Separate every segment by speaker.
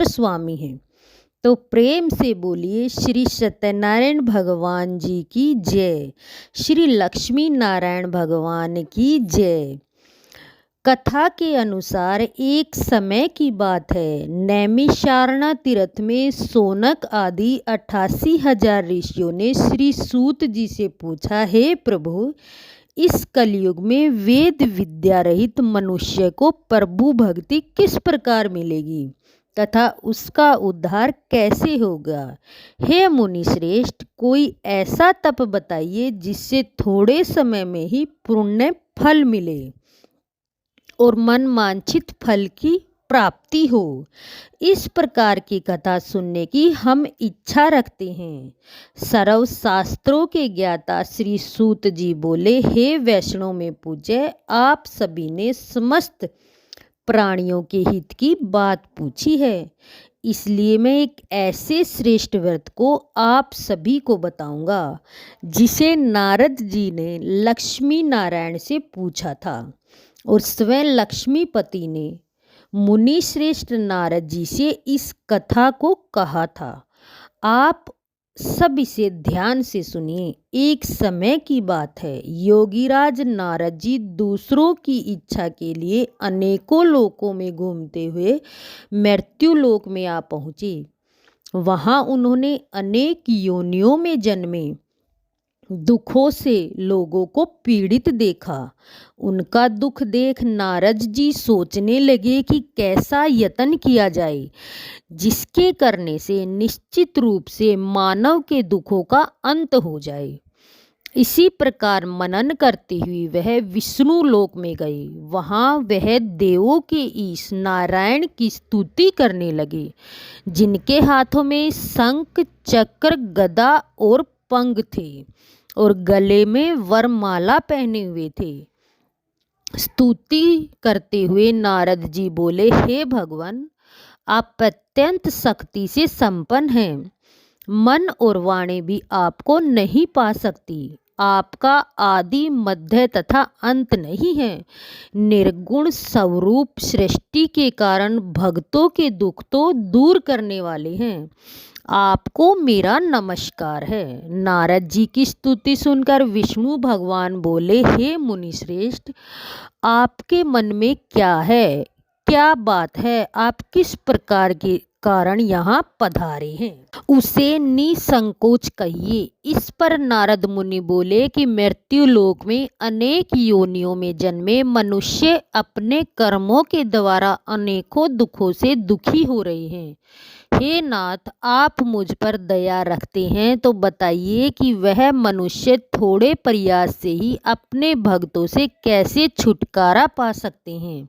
Speaker 1: स्वामी हैं। तो प्रेम से बोलिए श्री सत्यनारायण भगवान जी की जय, श्री लक्ष्मी नारायण भगवान की जय। कथा के अनुसार एक समय की बात है, नैमिषारण्य तीर्थ में सोनक आदि 88,000 ऋषियों ने श्री सूत जी से पूछा, हे प्रभु, इस कलयुग में वेद विद्या रहित मनुष्य को प्रभु भक्ति किस प्रकार मिलेगी तथा उसका उद्धार कैसे होगा। हे मुनि श्रेष्ठ, कोई ऐसा तप बताइए जिससे थोड़े समय में ही पुण्य फल मिले और मन वांछित फल की प्राप्ति हो। इस प्रकार की कथा सुनने की हम इच्छा रखते हैं। सर्व शास्त्रों के ज्ञाता श्री सूत जी बोले, हे वैष्णव में पूज्य, आप सभी ने समस्त प्राणियों के हित की बात पूछी है, इसलिए मैं एक ऐसे श्रेष्ठ व्रत को आप सभी को बताऊंगा जिसे नारद जी ने लक्ष्मी नारायण से पूछा था और स्वयं लक्ष्मीपति ने मुनि श्रेष्ठ नारद जी से इस कथा को कहा था। आप सब इसे ध्यान से सुनिए। एक समय की बात है, योगीराज नारद जी दूसरों की इच्छा के लिए अनेकों लोकों में घूमते हुए मृत्यु लोक में आ पहुँचे। वहाँ उन्होंने अनेक योनियों में जन्मे दुखों से लोगों को पीड़ित देखा। उनका दुख देख नारद जी सोचने लगे कि कैसा यत्न किया जाए जिसके करने से निश्चित रूप से मानव के दुखों का अंत हो जाए। इसी प्रकार मनन करते हुए वह विष्णु लोक में गए। वहाँ वह देवों के ईश नारायण की स्तुति करने लगे, जिनके हाथों में शंख चक्र गदा और पंग थे और गले में वरमाला पहने हुए थे। स्तुति करते हुए नारद जी बोले, हे भगवान, आप अत्यंत शक्ति से संपन्न हैं। मन और वाणी भी आपको नहीं पा सकती। आपका आदि मध्य तथा अंत नहीं है। निर्गुण स्वरूप सृष्टि के कारण भक्तों के दुख तो दूर करने वाले हैं। आपको मेरा नमस्कार है। नारद जी की स्तुति सुनकर विष्णु भगवान बोले, हे मुनि श्रेष्ठ, आपके मन में क्या है, क्या बात है, आप किस प्रकार के कारण यहाँ पधारे हैं, उसे निसंकोच कहिए। इस पर नारद मुनि बोले कि मृत्यु लोक में अनेक योनियों में जन्मे मनुष्य अपने कर्मों के द्वारा अनेकों दुखों से दुखी हो रहे हैं। हे नाथ, आप मुझ पर दया रखते हैं तो बताइए कि वह मनुष्य थोड़े प्रयास से ही अपने भक्तों से कैसे छुटकारा पा सकते हैं।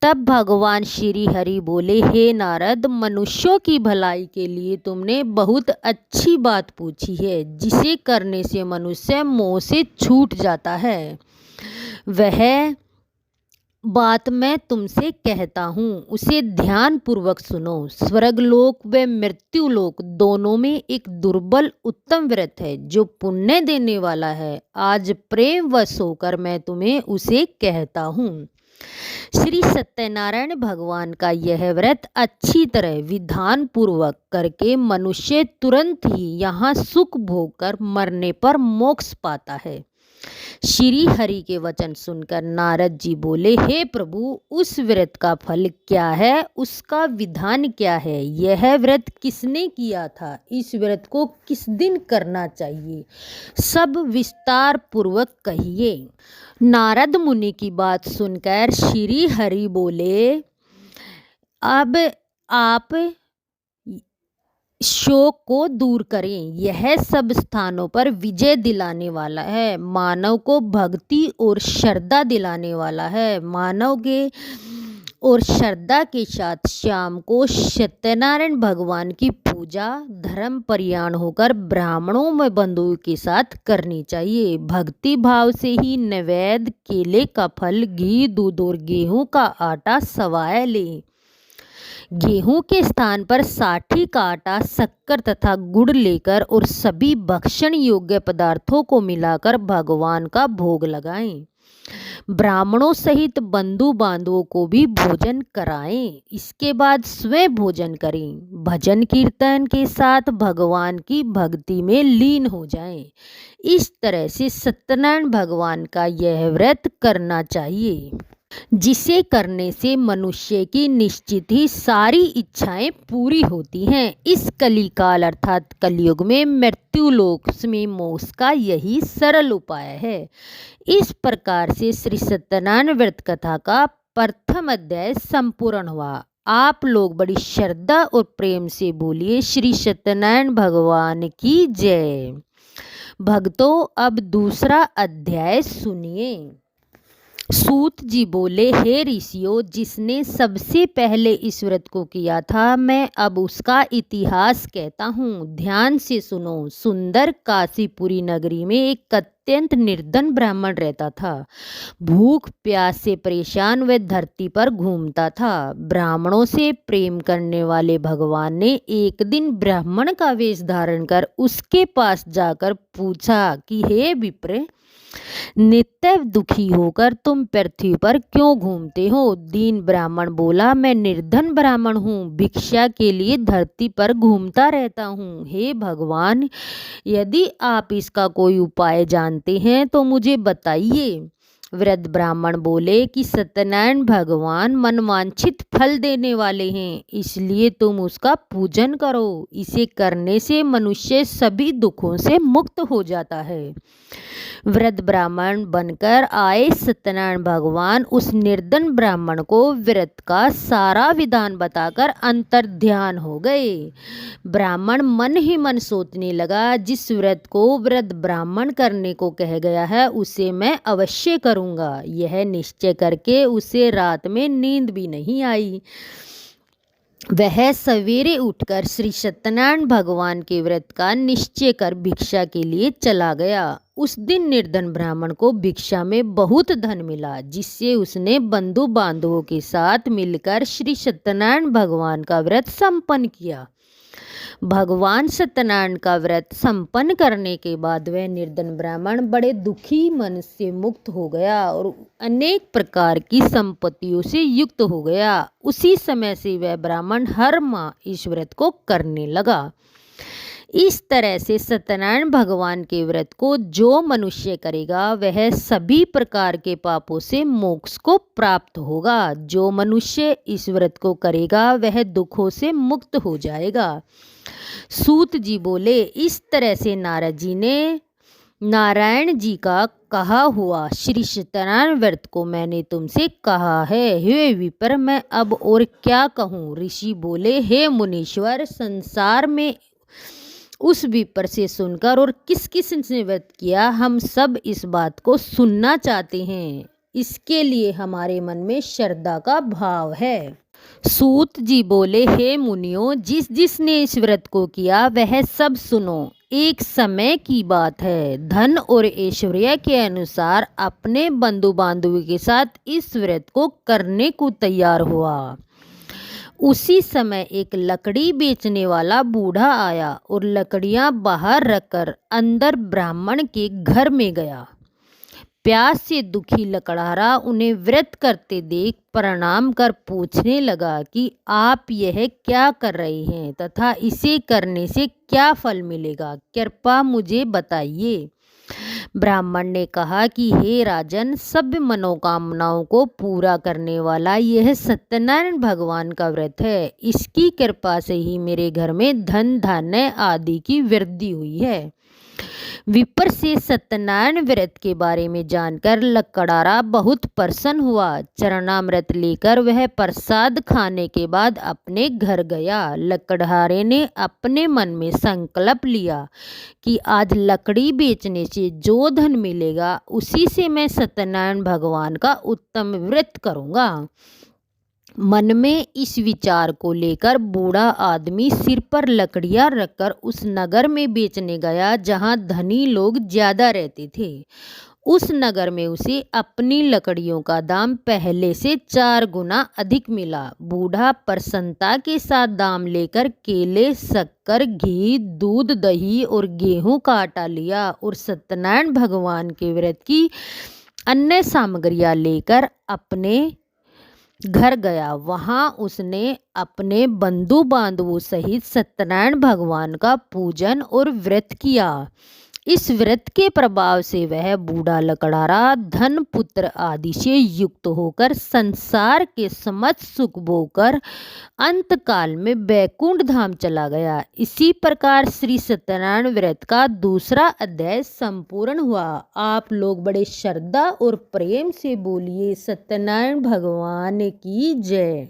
Speaker 1: तब भगवान श्री हरि बोले, हे नारद, मनुष्यों की भलाई के लिए तुमने बहुत अच्छी बात पूछी है, जिसे करने से मनुष्य मोह से छूट जाता है। वह बात मैं तुमसे कहता हूँ, उसे ध्यान पूर्वक सुनो। स्वर्गलोक व मृत्युलोक दोनों में एक दुर्बल उत्तम व्रत है जो पुण्य देने वाला है। आज प्रेम वश होकर मैं तुम्हें उसे कहता हूँ। श्री सत्यनारायण भगवान का यह व्रत अच्छी तरह विधान पूर्वक करके मनुष्य तुरंत ही यहाँ सुख भोग कर मरने पर मोक्ष पाता है। श्री हरि के वचन सुनकर नारद जी बोले, हे प्रभु, उस व्रत का फल क्या है, उसका विधान क्या है, यह व्रत किसने किया था, इस व्रत को किस दिन करना चाहिए, सब विस्तार पूर्वक कहिए। नारद मुनि की बात सुनकर श्री हरि बोले, अब आप शोक को दूर करें। यह सब स्थानों पर विजय दिलाने वाला है, मानव को भक्ति और श्रद्धा दिलाने वाला है। मानव के और श्रद्धा के साथ शाम को सत्यनारायण भगवान की पूजा धर्म परायण होकर ब्राह्मणों में बंधुओं के साथ करनी चाहिए। भक्ति भाव से ही नैवेद्य, केले का फल, घी, दूध और गेहूं का आटा सवाए लें। गेहूं के स्थान पर साठी का आटा, शक्कर तथा गुड़ लेकर और सभी भक्षण योग्य पदार्थों को मिलाकर भगवान का भोग लगाएं। ब्राह्मणों सहित बंधु बांधवों को भी भोजन कराएं। इसके बाद स्वयं भोजन करें। भजन कीर्तन के साथ भगवान की भक्ति में लीन हो जाएं। इस तरह से सत्यनारायण भगवान का यह व्रत करना चाहिए, जिसे करने से मनुष्य की निश्चित ही सारी इच्छाएं पूरी होती हैं। इस कलिकाल अर्थात कलयुग में मृत्युलोक में मोक्ष का यही सरल उपाय है। इस प्रकार से श्री सत्यनारायण व्रत कथा का प्रथम अध्याय संपूर्ण हुआ। आप लोग बड़ी श्रद्धा और प्रेम से बोलिए श्री सत्यनारायण भगवान की जय। भक्तों, अब दूसरा अध्याय सुनिए। सूत जी बोले, हे ऋषियों, जिसने सबसे पहले इस व्रत को किया था, मैं अब उसका इतिहास कहता हूँ। ध्यान से सुनो। सुंदर काशीपुरी नगरी में एक अत्यंत निर्धन ब्राह्मण रहता था। भूख प्यास से परेशान वह धरती पर घूमता था। ब्राह्मणों से प्रेम करने वाले भगवान ने एक दिन ब्राह्मण का वेश धारण कर उसके पास जाकर पूछा कि हे विप्र, नित्य दुखी होकर तुम पृथ्वी पर क्यों घूमते हो? दीन ब्राह्मण बोला, मैं निर्धन ब्राह्मण हूँ, भिक्षा के लिए धरती पर घूमता रहता हूँ। हे भगवान, यदि आप इसका कोई उपाय जानते हैं तो मुझे बताइए। वृद्ध ब्राह्मण बोले कि सत्यनारायण भगवान मनवांछित फल देने वाले हैं, इसलिए तुम उसका पूजन करो। इसे करने से मनुष्य सभी दुखों से मुक्त हो जाता है। वृद्ध ब्राह्मण बनकर आए सत्यनारायण भगवान उस निर्धन ब्राह्मण को व्रत का सारा विधान बताकर अंतर्ध्यान हो गए। ब्राह्मण मन ही मन सोचने लगा, जिस व्रत को वृद्ध ब्राह्मण करने को कह गया है उसे मैं अवश्य करूँगा। यह निश्चय करके उसे रात में नींद भी नहीं आई। वह सवेरे उठकर श्री सत्यनारायण भगवान के व्रत का निश्चय कर भिक्षा के लिए चला गया। उस दिन निर्धन ब्राह्मण को भिक्षा में बहुत धन मिला, जिससे उसने बंधु बांधवों के साथ मिलकर श्री सत्यनारायण भगवान का व्रत संपन्न किया। भगवान सत्यनारायण का व्रत संपन्न करने के बाद वह निर्धन ब्राह्मण बड़े दुखी मन से मुक्त हो गया और अनेक प्रकार की संपत्तियों से युक्त हो गया। उसी समय से वह ब्राह्मण हर माह इस व्रत को करने लगा। इस तरह से सत्यनारायण भगवान के व्रत को जो मनुष्य करेगा वह सभी प्रकार के पापों से मोक्ष को प्राप्त होगा। जो मनुष्य इस व्रत को करेगा वह दुखों से मुक्त हो जाएगा। सूत जी बोले, इस तरह से नारद जी ने नारायण जी का कहा हुआ श्री सत्यनारायण व्रत को मैंने तुमसे कहा है। हे विप्र, मैं अब और क्या कहूँ? ऋषि बोले, हे मुनीश्वर, संसार में उस विप्र से सुनकर और किस किस ने व्रत किया, हम सब इस बात को सुनना चाहते हैं। इसके लिए हमारे मन में श्रद्धा का भाव है। सूत जी बोले, हे मुनियों, जिस जिसने इस व्रत को किया वह सब सुनो। एक समय की बात है, धन और ऐश्वर्य के अनुसार अपने बंधु बांधवों के साथ इस व्रत को करने को तैयार हुआ। उसी समय एक लकड़ी बेचने वाला बूढ़ा आया और लकड़ियां बाहर रखकर अंदर ब्राह्मण के घर में गया। प्यास से दुखी लकड़हारा उन्हें व्रत करते देख प्रणाम कर पूछने लगा कि आप यह क्या कर रहे हैं तथा इसे करने से क्या फल मिलेगा, कृपया मुझे बताइए। ब्राह्मण ने कहा कि हे राजन, सब मनोकामनाओं को पूरा करने वाला यह सत्यनारायण भगवान का व्रत है। इसकी कृपा से ही मेरे घर में धन धान्य आदि की वृद्धि हुई है। विप्र से सत्यनारायण व्रत के बारे में जानकर लकड़हारा बहुत प्रसन्न हुआ। चरणामृत लेकर वह प्रसाद खाने के बाद अपने घर गया। लकड़हारे ने अपने मन में संकल्प लिया कि आज लकड़ी बेचने से जो धन मिलेगा उसी से मैं सत्यनारायण भगवान का उत्तम व्रत करूँगा। मन में इस विचार को लेकर बूढ़ा आदमी सिर पर लकड़ियां रखकर उस नगर में बेचने गया जहां धनी लोग ज्यादा रहते थे। उस नगर में उसे अपनी लकड़ियों का दाम पहले से 4 गुना अधिक मिला। बूढ़ा प्रसन्नता के साथ दाम लेकर केले, शक्कर, घी, दूध, दही और गेहूं का आटा लिया और सत्यनारायण भगवान के व्रत की अन्य सामग्रियां लेकर अपने घर गया। वहां उसने अपने बंधु बांधवों सहित सत्यनारायण भगवान का पूजन और व्रत किया। इस व्रत के प्रभाव से वह बूढ़ा लकड़ारा धन पुत्र आदि से युक्त होकर संसार के समस्त सुख भोगकर अंत काल में बैकुंठ धाम चला गया। इसी प्रकार श्री सत्यनारायण व्रत का दूसरा अध्याय संपूर्ण हुआ। आप लोग बड़े श्रद्धा और प्रेम से बोलिए सत्यनारायण भगवान की जय।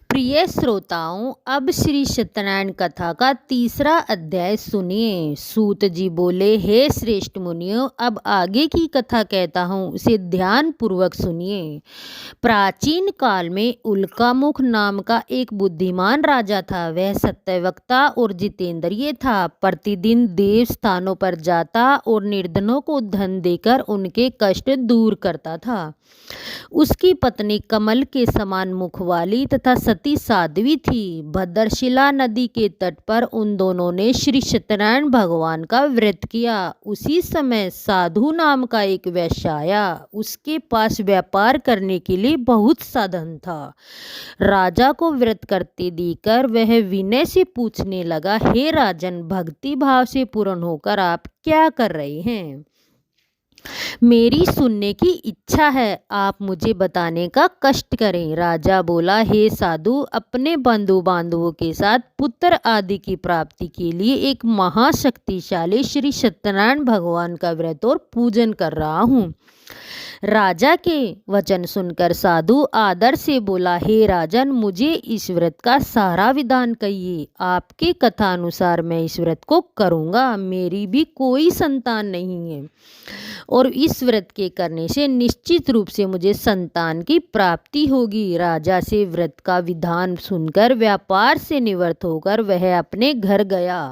Speaker 1: प्रिय श्रोताओं, अब श्री सत्यनारायण कथा का तीसरा अध्याय सुनिए। सूत जी बोले, हे श्रेष्ठ मुनियों, अब आगे की कथा कहता हूँ, उसे ध्यान पूर्वक सुनिए। प्राचीन काल में उल्कामुख नाम का एक बुद्धिमान राजा था। वह सत्यवक्ता और जितेंद्रिय था। प्रतिदिन देव स्थानों पर जाता और निर्धनों को धन देकर उनके कष्ट दूर करता था। उसकी पत्नी कमल के समान मुख वाली तथा सती साध्वी थी। भद्रशिला नदी के तट पर उन दोनों ने श्री सत्यनारायण भगवान का व्रत किया। उसी समय साधु नाम का एक वैश्य आया। उसके पास व्यापार करने के लिए बहुत साधन था। राजा को व्रत करते देखकर वह विनय से पूछने लगा, हे राजन, भक्ति भाव से पूर्ण होकर आप क्या कर रहे हैं? मेरी सुनने की इच्छा है, आप मुझे बताने का कष्ट करें। राजा बोला, हे साधु, अपने बंधु बांधवों के साथ पुत्र आदि की प्राप्ति के लिए एक महाशक्तिशाली श्री सत्यनारायण भगवान का व्रत और पूजन कर रहा हूँ। राजा के वचन सुनकर साधु आदर से बोला, हे राजन, मुझे इस व्रत का सारा विधान कहिए। आपके कथा अनुसार मैं इस व्रत को करूँगा। मेरी भी कोई संतान नहीं है और इस व्रत के करने से निश्चित रूप से मुझे संतान की प्राप्ति होगी। राजा से व्रत का विधान सुनकर व्यापार से निवृत्त होकर वह अपने घर गया।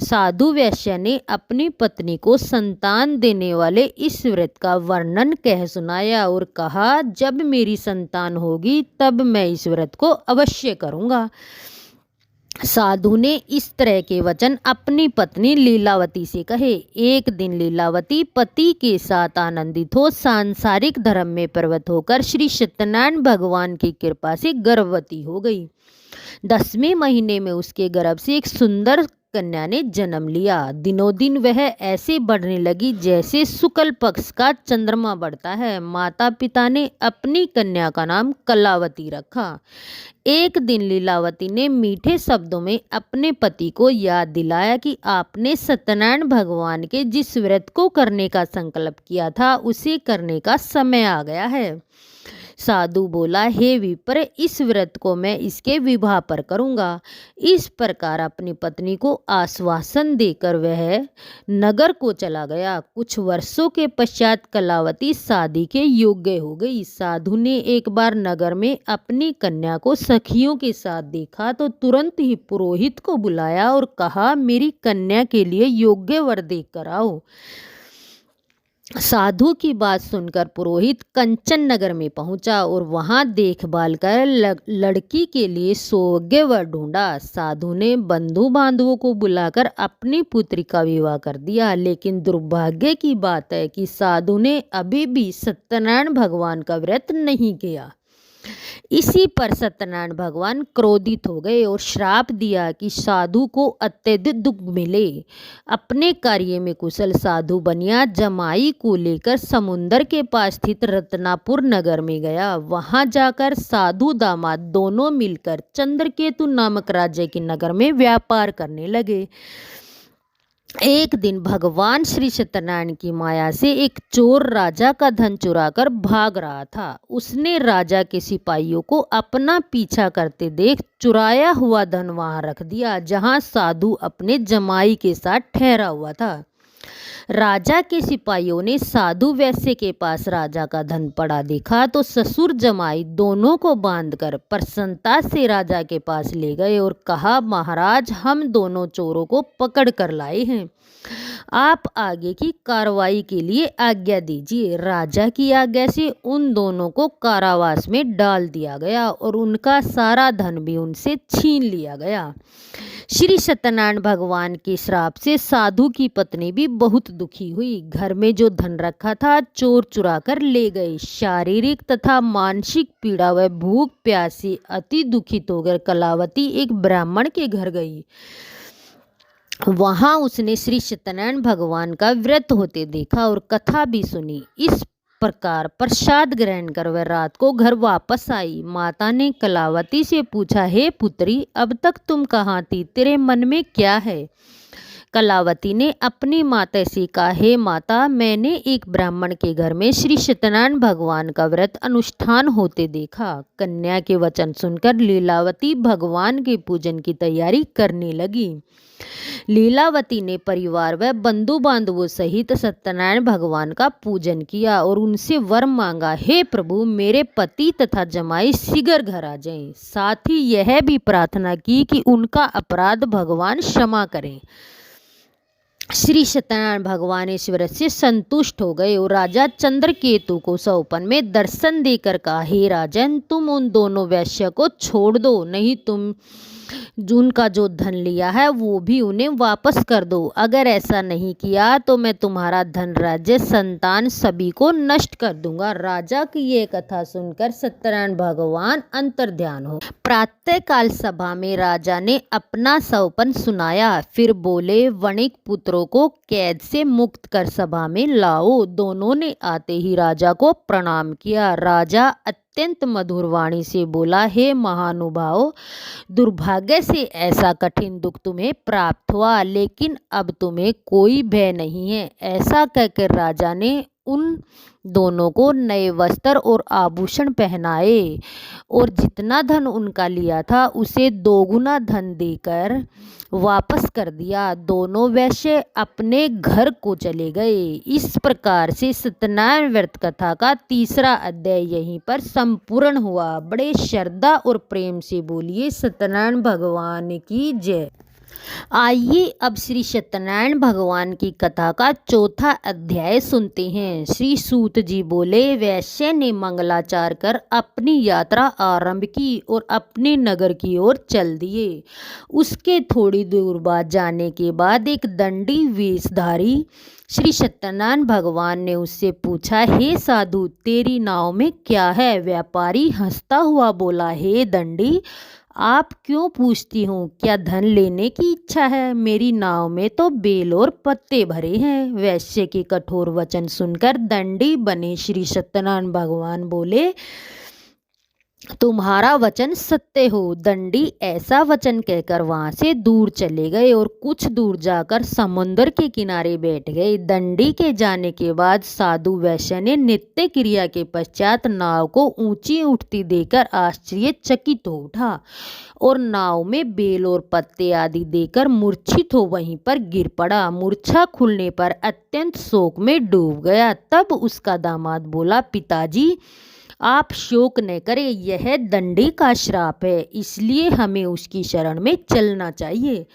Speaker 1: साधु वैश्य ने अपनी पत्नी को संतान देने वाले इस व्रत का वर्णन कह सुनाया और कहा, जब मेरी संतान होगी तब मैं इस व्रत को अवश्य करूँगा। साधु ने इस तरह के वचन अपनी पत्नी लीलावती से कहे। एक दिन लीलावती पति के साथ आनंदित हो सांसारिक धर्म में प्रवृत्त होकर श्री सत्यनारायण भगवान की कृपा से गर्भवती हो गई। 10वें महीने में उसके गर्भ से एक सुंदर कन्या ने जन्म लिया। दिनों दिन वह ऐसे बढ़ने लगी जैसे शुक्ल पक्ष का चंद्रमा बढ़ता है। माता पिता ने अपनी कन्या का नाम कलावती रखा। एक दिन लीलावती ने मीठे शब्दों में अपने पति को याद दिलाया कि आपने सत्यनारायण भगवान के जिस व्रत को करने का संकल्प किया था उसे करने का समय आ गया है। साधु बोला, हे विप्र, इस व्रत को मैं इसके विवाह पर करूँगा। इस प्रकार अपनी पत्नी को आश्वासन देकर वह नगर को चला गया। कुछ वर्षों के पश्चात कलावती शादी के योग्य हो गई। साधु ने एक बार नगर में अपनी कन्या को सखियों के साथ देखा तो तुरंत ही पुरोहित को बुलाया और कहा, मेरी कन्या के लिए योग्य वर देख कर आओ। साधु की बात सुनकर पुरोहित कंचन नगर में पहुंचा और वहां देखभाल कर लड़की के लिए सुयोग्य वर ढूंढा। साधु ने बंधु बांधवों को बुलाकर अपनी पुत्री का विवाह कर दिया। लेकिन दुर्भाग्य की बात है कि साधु ने अभी भी सत्यनारायण भगवान का व्रत नहीं किया। इसी पर सत्यनारायण भगवान क्रोधित हो गए और श्राप दिया कि साधु को अत्यधिक दुख मिले। अपने कार्य में कुशल साधु बनिया जमाई को लेकर समुद्र के पास स्थित रत्नापुर नगर में गया। वहां जाकर साधु दामाद दोनों मिलकर चंद्रकेतु नामक राज्य के नगर में व्यापार करने लगे। एक दिन भगवान श्री सत्यनारायण की माया से एक चोर राजा का धन चुराकर भाग रहा था। उसने राजा के सिपाहियों को अपना पीछा करते देख चुराया हुआ धन वहां रख दिया जहां साधु अपने जमाई के साथ ठहरा हुआ था। राजा के सिपाहियों ने साधु वैश्य के पास राजा का धन पड़ा देखा तो ससुर जमाई दोनों को बांधकर प्रसन्नता से राजा के पास ले गए और कहा, महाराज, हम दोनों चोरों को पकड़ कर लाए हैं। आप आगे की कार्रवाई के लिए आज्ञा दीजिए। राजा की आज्ञा से उन दोनों को कारावास में डाल दिया गया और उनका सारा धन भी उनसे छीन लिया गया। श्री सत्यनारायण भगवान के श्राप से साधु की पत्नी भी बहुत दुखी हुई। घर में जो धन रखा था चोर चुरा कर ले गए। शारीरिक तथा मानसिक पीड़ा व भूख प्यास से अति दुखित होकर कलावती एक ब्राह्मण के घर गई। वहां उसने श्री सत्यनारायण भगवान का व्रत होते देखा और कथा भी सुनी। इस प्रकार प्रसाद ग्रहण कर वह रात को घर वापस आई। माता ने कलावती से पूछा, हे पुत्री, अब तक तुम कहाँ थी? तेरे मन में क्या है? कलावती ने अपनी माता से कहा, हे माता, मैंने एक ब्राह्मण के घर में श्री सत्यनारायण भगवान का व्रत अनुष्ठान होते देखा। कन्या के वचन सुनकर लीलावती भगवान के पूजन की तैयारी करने लगी। लीलावती ने परिवार व बंधु बांधवों सहित सत्यनारायण भगवान का पूजन किया और उनसे वर मांगा, हे प्रभु, मेरे पति तथा जमाई शीघ्र घर आ जाएं। साथ ही यह भी प्रार्थना की कि उनका अपराध भगवान क्षमा करें। श्री सत्यनारायण भगवान इस व्रत से संतुष्ट हो गए और राजा चंद्रकेतु को स्वप्न में दर्शन देकर कहा, हे राजन, तुम उन दोनों वैश्य को छोड़ दो, नहीं तुम उनका जो धन लिया है वो भी उन्हें वापस कर दो। अगर ऐसा नहीं किया तो मैं तुम्हारा धन, राज्य, संतान सभी को नष्ट कर दूंगा। राजा की ये कथा सुनकर सत्यनारायण भगवान अंतर्ध्यान हो। प्रातःकाल सभा में राजा ने अपना स्वप्न सुनाया। फिर बोले, वणिक पुत्रों को कैद से मुक्त कर सभा में लाओ। दोनों ने आते ही राजा को प्रणाम किया। राजा अत्यंत मधुर वाणी से बोला, हे महानुभाव, दुर्भाग्य से ऐसा कठिन दुख तुम्हें प्राप्त हुआ, लेकिन अब तुम्हें कोई भय नहीं है। ऐसा कहकर राजा ने उन दोनों को नए वस्त्र और आभूषण पहनाए और जितना धन उनका लिया था उसे दोगुना धन देकर वापस कर दिया। दोनों वैश्य अपने घर को चले गए। इस प्रकार से सत्यनारायण व्रत कथा का तीसरा अध्याय यहीं पर संपूर्ण हुआ। बड़े श्रद्धा और प्रेम से बोलिए सत्यनारायण भगवान की जय। आइए अब श्री सत्यनारायण भगवान की कथा का चौथा अध्याय सुनते हैं। श्री सूत जी बोले, वैश्य ने मंगलाचार कर अपनी यात्रा आरंभ की और अपने नगर की ओर चल दिए। उसके थोड़ी दूर बाद जाने के बाद एक दंडी वेशधारी श्री सत्यनारायण भगवान ने उससे पूछा, हे साधु, तेरी नाव में क्या है? व्यापारी हंसता हुआ बोला, हे दंडी, आप क्यों पूछती हूँ? क्या धन लेने की इच्छा है? मेरी नाव में तो बेल और पत्ते भरे हैं। वैश्य के कठोर वचन सुनकर दंडी बने श्री सत्यनारायण भगवान बोले, तुम्हारा वचन सत्य हो। दंडी ऐसा वचन कहकर वहां से दूर चले गए और कुछ दूर जाकर समुद्र के किनारे बैठ गए। दंडी के जाने के बाद साधु वैश्य ने नित्य क्रिया के पश्चात नाव को ऊंची उठती देखकर आश्चर्यचकित हो उठा और नाव में बेल और पत्ते आदि देकर मूर्छित हो वहीं पर गिर पड़ा। मूर्छा खुलने पर अत्यंत शोक में डूब गया। तब उसका दामाद बोला, पिताजी, आप शोक न करें, यह दंडी का श्राप है, इसलिए हमें उसकी शरण में चलना चाहिए,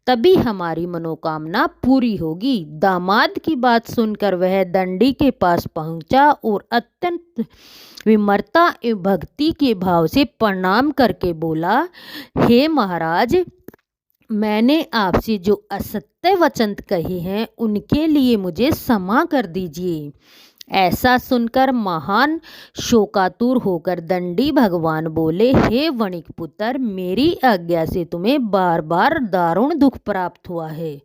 Speaker 1: तभी हमारी मनोकामना पूरी होगी। दामाद की बात सुनकर वह दंडी के पास पहुंचा और अत्यंत विमरता एवं भक्ति के भाव से प्रणाम करके बोला, हे महाराज, मैंने आपसे जो असत्य वचन कहे हैं उनके लिए मुझे क्षमा कर दीजिए। ऐसा सुनकर महान शोकातुर होकर दंडी भगवान बोले, हे वणिक पुत्र, मेरी आज्ञा से तुम्हें बार बार दारुण दुख प्राप्त हुआ है,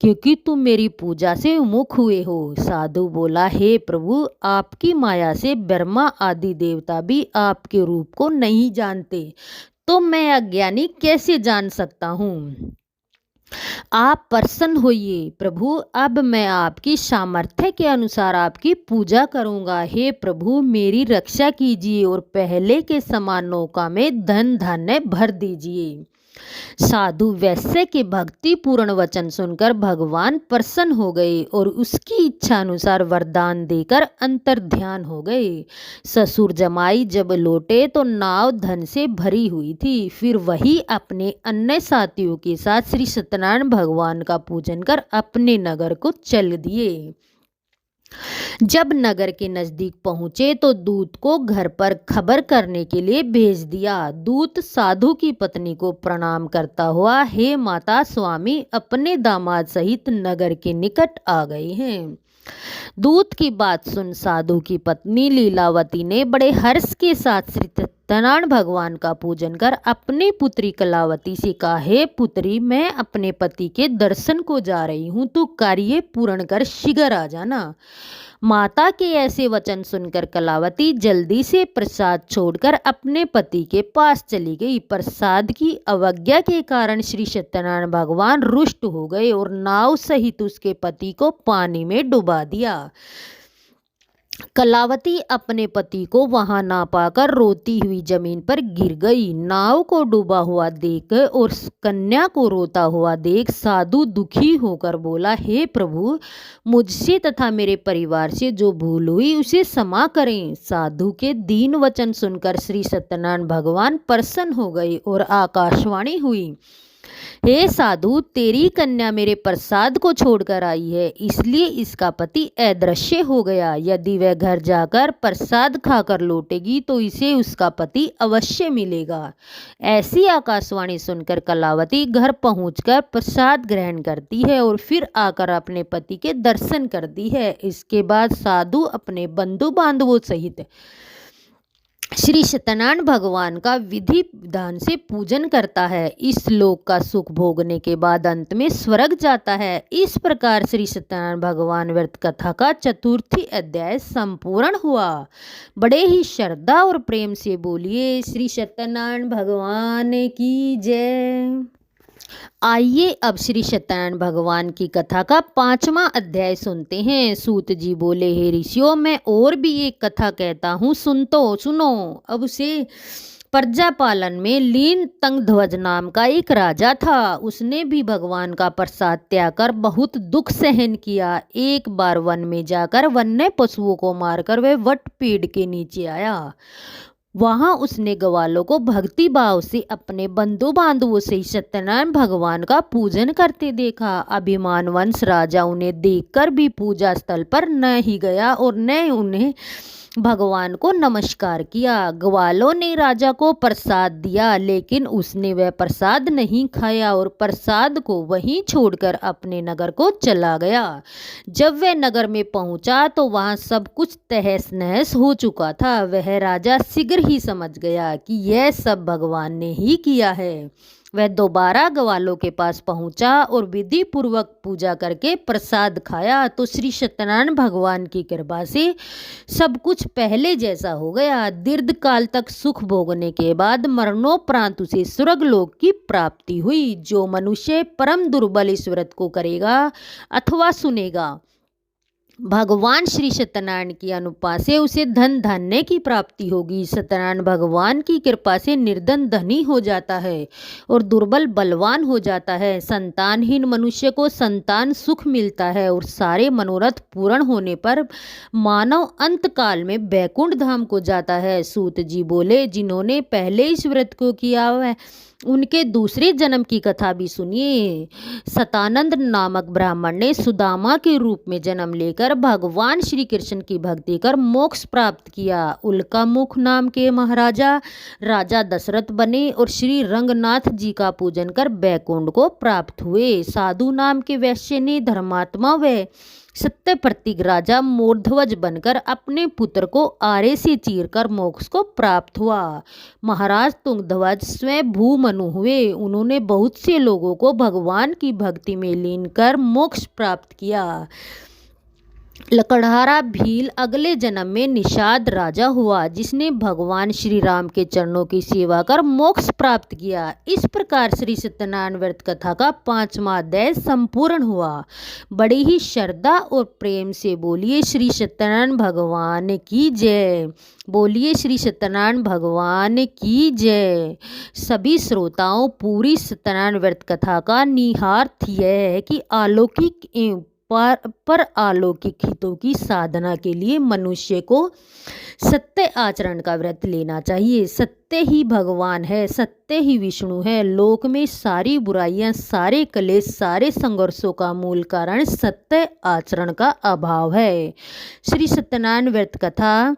Speaker 1: क्योंकि तुम मेरी पूजा से विमुख हुए हो। साधु बोला, हे प्रभु, आपकी माया से ब्रह्मा आदि देवता भी आपके रूप को नहीं जानते, तो मैं अज्ञानी कैसे जान सकता हूँ? आप प्रसन्न होइए प्रभु, अब मैं आपकी सामर्थ्य के अनुसार आपकी पूजा करूंगा। हे प्रभु, मेरी रक्षा कीजिए और पहले के समान नौका में धन धान्य भर दीजिए। साधु वैश्य के भक्तिपूर्ण वचन सुनकर भगवान प्रसन्न हो गए और उसकी इच्छा अनुसार वरदान देकर अंतर्ध्यान हो गए। ससुर जमाई जब लौटे तो नाव धन से भरी हुई थी। फिर वही अपने अन्य साथियों के साथ श्री सत्यनारायण भगवान का पूजन कर अपने नगर को चल दिए। जब नगर के नजदीक पहुंचे तो दूत को घर पर खबर करने के लिए भेज दिया। दूत साधु की पत्नी को प्रणाम करता हुआ, हे माता, स्वामी अपने दामाद सहित नगर के निकट आ गए हैं। दूत की बात सुन साधु की पत्नी लीलावती ने बड़े हर्ष के साथ श्री सत्यनारायण भगवान का पूजन कर अपनी पुत्री कलावती से कहा, हे पुत्री, मैं अपने पति के दर्शन को जा रही हूँ, तू कार्य पूर्ण कर शीघ्र आ जाना। माता के ऐसे वचन सुनकर कलावती जल्दी से प्रसाद छोड़कर अपने पति के पास चली गई। प्रसाद की अवज्ञा के कारण श्री सत्यनारायण भगवान रुष्ट हो गए और नाव सहित उसके पति को पानी में डुबा दिया। कलावती अपने पति को वहां ना पाकर रोती हुई जमीन पर गिर गई। नाव को डूबा हुआ देख और कन्या को रोता हुआ देख साधु दुखी होकर बोला, हे प्रभु, मुझसे तथा मेरे परिवार से जो भूल हुई उसे क्षमा करें। साधु के दीन वचन सुनकर श्री सत्यनारायण भगवान प्रसन्न हो गए और आकाशवाणी हुई, हे साधु, तेरी कन्या मेरे प्रसाद को छोड़कर आई है, इसलिए इसका पति अदृश्य हो गया। यदि वह घर जाकर प्रसाद खाकर लौटेगी तो इसे उसका पति अवश्य मिलेगा। ऐसी आकाशवाणी सुनकर कलावती घर पहुंचकर प्रसाद ग्रहण करती है और फिर आकर अपने पति के दर्शन करती है। इसके बाद साधु अपने बंधु बांधवों सहित श्री सत्यनारायण भगवान का विधि विधान से पूजन करता है। इस लोक का सुख भोगने के बाद अंत में स्वर्ग जाता है। इस प्रकार श्री सत्यनारायण भगवान व्रत कथा का चतुर्थी अध्याय संपूर्ण हुआ। बड़े ही श्रद्धा और प्रेम से बोलिए श्री सत्यनारायण भगवान की जय। आइए अब श्री सत्यनारायण भगवान की कथा का 5वां अध्याय सुनते हैं। सूत जी बोले, हे ऋषियों, मैं और भी एक कथा कहता हूँ, सुनो। अब उसे प्रजा पालन में लीन तंगध्वज नाम का एक राजा था। उसने भी भगवान का प्रसाद त्याग कर बहुत दुख सहन किया। एक बार वन में जाकर वन्य पशुओं को मारकर वह वट पेड़ के नीचे आया। वहां उसने ग्वालों को भक्ति भाव से अपने बंधु बांधवों से सत्यनारायण भगवान का पूजन करते देखा। अभिमानवंश राजा उन्हें देखकर भी पूजा स्थल पर न ही गया और न उन्हें भगवान को नमस्कार किया। ग्वालों ने राजा को प्रसाद दिया, लेकिन उसने वह प्रसाद नहीं खाया और प्रसाद को वहीं छोड़कर अपने नगर को चला गया। जब वह नगर में पहुंचा तो वहां सब कुछ तहस नहस हो चुका था। वह राजा शीघ्र ही समझ गया कि यह सब भगवान ने ही किया है। वह दोबारा ग्वालों के पास पहुंचा और विधि पूर्वक पूजा करके प्रसाद खाया तो श्री सत्यनारायण भगवान की कृपा से सब कुछ पहले जैसा हो गया। दीर्घ काल तक सुख भोगने के बाद मरणोपरांत उसे स्वर्गलोक की प्राप्ति हुई। जो मनुष्य परम दुर्बल इस व्रत को करेगा अथवा सुनेगा, भगवान श्री सत्यनारायण की अनुपा से उसे धन धान्य की प्राप्ति होगी। सत्यनारायण भगवान की कृपा से निर्धन धनी हो जाता है और दुर्बल बलवान हो जाता है। संतानहीन मनुष्य को संतान सुख मिलता है और सारे मनोरथ पूर्ण होने पर मानव अंत काल में बैकुंठ धाम को जाता है। सूत जी बोले, जिन्होंने पहले इस व्रत को किया है उनके दूसरे जन्म की कथा भी सुनिए। सतानंद नामक ब्राह्मण ने सुदामा के रूप में जन्म लेकर भगवान श्री कृष्ण की भक्ति कर मोक्ष प्राप्त किया। उल्कामुख नाम के महाराजा राजा दशरथ बने और श्री रंगनाथ जी का पूजन कर बैकुंठ को प्राप्त हुए। साधु नाम के वैश्य ने धर्मात्मा व सत्य प्रतीक राजा मोरध्वज बनकर अपने पुत्र को आरे से चीरकर मोक्ष को प्राप्त हुआ। महाराज तुंगध्वज स्वयं भूमनु हुए। उन्होंने बहुत से लोगों को भगवान की भक्ति में लीन कर मोक्ष प्राप्त किया। लकड़हारा भील अगले जन्म में निषाद राजा हुआ, जिसने भगवान श्री राम के चरणों की सेवा कर मोक्ष प्राप्त किया। इस प्रकार श्री सत्यनारायण व्रत कथा का 5वां अध्याय संपूर्ण हुआ। बड़ी ही श्रद्धा और प्रेम से बोलिए श्री सत्यनारायण भगवान की जय। बोलिए श्री सत्यनारायण भगवान की जय। सभी श्रोताओं, पूरी सत्यनारायण व्रत कथा का निहितार्थ यह है कि अलौकिक एवं पर अलौकिक हितों की साधना के लिए मनुष्य को सत्य आचरण का व्रत लेना चाहिए। सत्य ही भगवान है, सत्य ही विष्णु है। लोक में सारी बुराइयां, सारे कलेश, सारे संघर्षों का मूल कारण सत्य आचरण का अभाव है। श्री सत्यनारायण व्रत कथा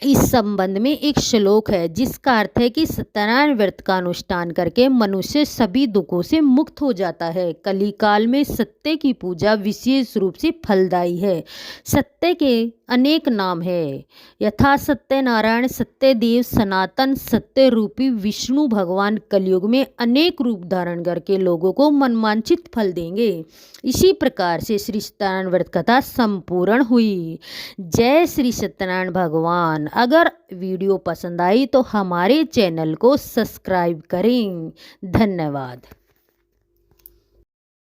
Speaker 1: इस संबंध में एक श्लोक है जिसका अर्थ है कि सत्यनारायण व्रत का अनुष्ठान करके मनुष्य सभी दुखों से मुक्त हो जाता है। कली काल में सत्य की पूजा विशेष रूप से फलदायी है। सत्य के अनेक नाम है, यथा सत्यनारायण, सत्यदेव, सनातन। सत्य रूपी विष्णु भगवान कलयुग में अनेक रूप धारण करके लोगों को मनवांछित फल देंगे। इसी प्रकार से श्री सत्यनारायण व्रत कथा संपूर्ण हुई। जय श्री सत्यनारायण भगवान। अगर वीडियो पसंद आई तो हमारे चैनल को सब्सक्राइब करें। धन्यवाद।